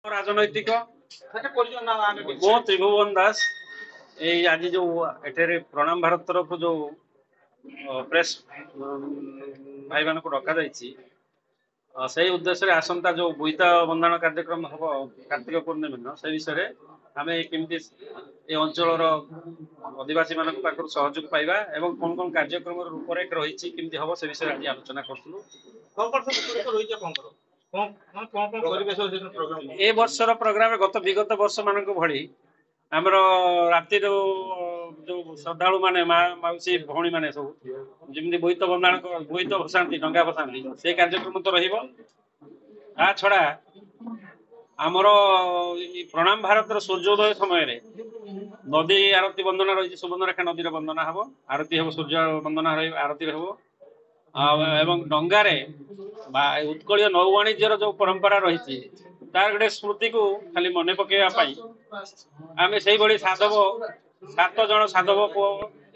राजनैतिक मो त्रिभुवन दास आज जो एठे प्रणाम भारत तरफ जो प्रेस भाई मान को डका से उद्देश्य आसंता जो बोईता बंधन कार्यक्रम हम कार्तिक पूर्णिमा दिन से विषय आम केमती अंचल आदिवासी मान पाखर सहयोग पाइबा एवं कौन कौन कार्यक्रम रूपरेख रही केमती हम से विषय आज आलोचना करूँ। ए वर्षर प्रोग्राम गत विगत वर्ष मान भली आमर राति जो श्रद्धालु माने मौसी भौणी माने सब जमी बोईत बंधाण बोईत भसाती डंगा भसाती से कार्यक्रम तो रही छड़ा आमर प्रणाम भारत सूर्योदय समय नदी आरती वंदना रही सुवर्णरेखा नदी वंदना हम आरती हम सूर्य वंदना आरती हम एवं डंगारे उत्कल नौ वाणिज्यर जो परंपरा रही तार गोटे स्मृति को खाली मन पकड़ाई आम से साधव 7 जन साधव पुओ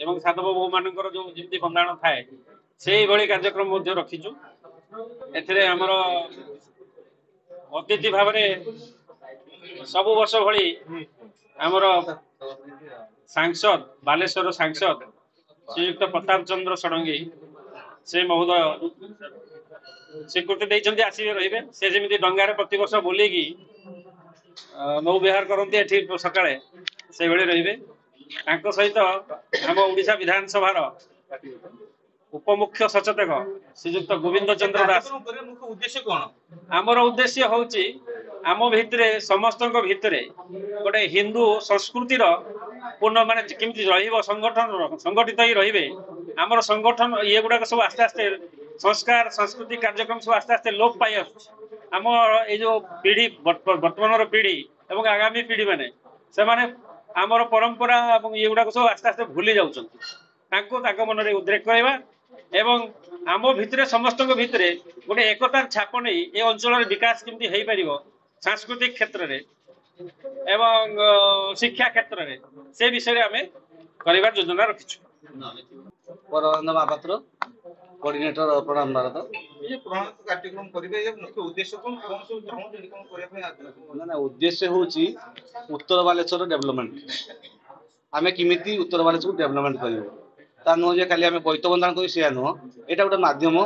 एवं साधव बो मान जो जमी बंधाण थाए से कार्यक्रम रखीचु। एमर अतिथि भाव सबु वर्ष भली आमर सांसद बालेश्वर सांसद श्रीयुक्त प्रताप चंद्र षडंगी से महोदय स्वीकृति देते आसवे रे से जमी डंगार प्रति वर्ष बुलेगी नौ विहार करती सका से रे सहित आम ओडिशा विधानसभा उपमुख्य सचेतक श्रीयुक्त गोविंद चंद्र दास उद्देश्य कौन आमर उद्देश्य हूँ आम भितर समस्त भितर गोटे हिंदू संस्कृतिर पूर्ण मान केमती संगठन संगठित ही रे आमर संगठन ये गुड़ाक सब आस्ते आस्ते संस्कार सांस्कृतिक कार्यक्रम सब आस्ते आस्ते लोप पाई आम ये जो पीढ़ी वर्तमान पीढ़ी एवं आगामी पीढ़ी माने से आमर परंपरा ये गुड़ाक सब आस्ते आस्ते भूली जाऊँ मन में उद्रेक करवा एवं आम भितर समस्त भितर गोटे एकतार छाप नहीं ये अंचल विकास केमती हो पार सांस्कृतिक क्षेत्र में एवं शिक्षा क्षेत्र में से विषय आम कर योजना रखीचु। महापात्र कोऑर्डिनेटर प्रणाम भारत ये प्रणाम कार्यक्रम करिवे ये मुख्य उद्देश्य कौन सब चाहू जे कोन करिया पे ना उद्देश्य होची उत्तर बालेश्वर डेवलपमेंट आमे किमिति उत्तर बालेश्वर डेवलपमेंट करियो ता नो जे खाली आमे बोईत बंधन करी से नो एटा गोटे माध्यम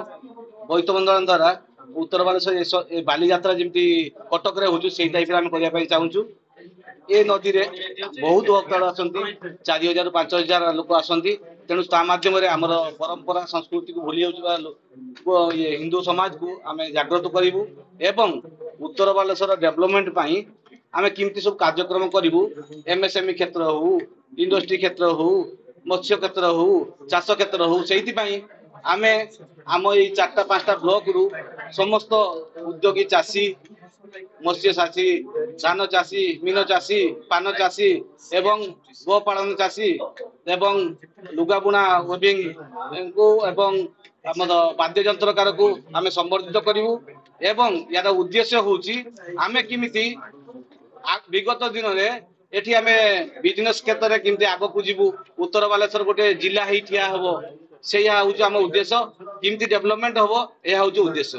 बोईत बंधन द्वारा उत्तर बालेश्वर बाली यात्रा जमती कटक रे होछु सेही टाइप रे आमे करिया पे चाहूछु। ए नदी रे बहुत भक्तड़ आसंती 4000 5000 लोक आसंती तेणु ता माध्यम आमर परंपरा संस्कृति को भूली जाउछबा हिंदू समाज को आमे जागृत करिवु एवं उत्तर बालेश्वर डेवलपमेंट पाई आमे किमती सब कार्यक्रम करिवु एमएसएमई क्षेत्र हो इंडस्ट्री क्षेत्र हो मत्स्य क्षेत्र हो चाष क्षेत्र हो सेहिति पाई आमे आम ये 4टा 5टा ब्लॉक रु समस्त उद्योगी चाषी मत्स्य चाषी धान चाषी मीन चाषी पान चाषी एवं गोपालन चाषी एवं लुगा बुणा वेबिंग को एवं वाद्य यंत्रकार को आमे संवर्धित करिवु एवं यार उद्देश्य होची आमे किमिति विगत दिन में एठी आमे बिजनेस क्षेत्र में किमती आग को जीवु उत्तर बालेश्वर गोटे जिला ही ठिया हबो से हूँ आम उद्देश्य किमती डेवलपमेंट हम यह हूँ उद्देश्य।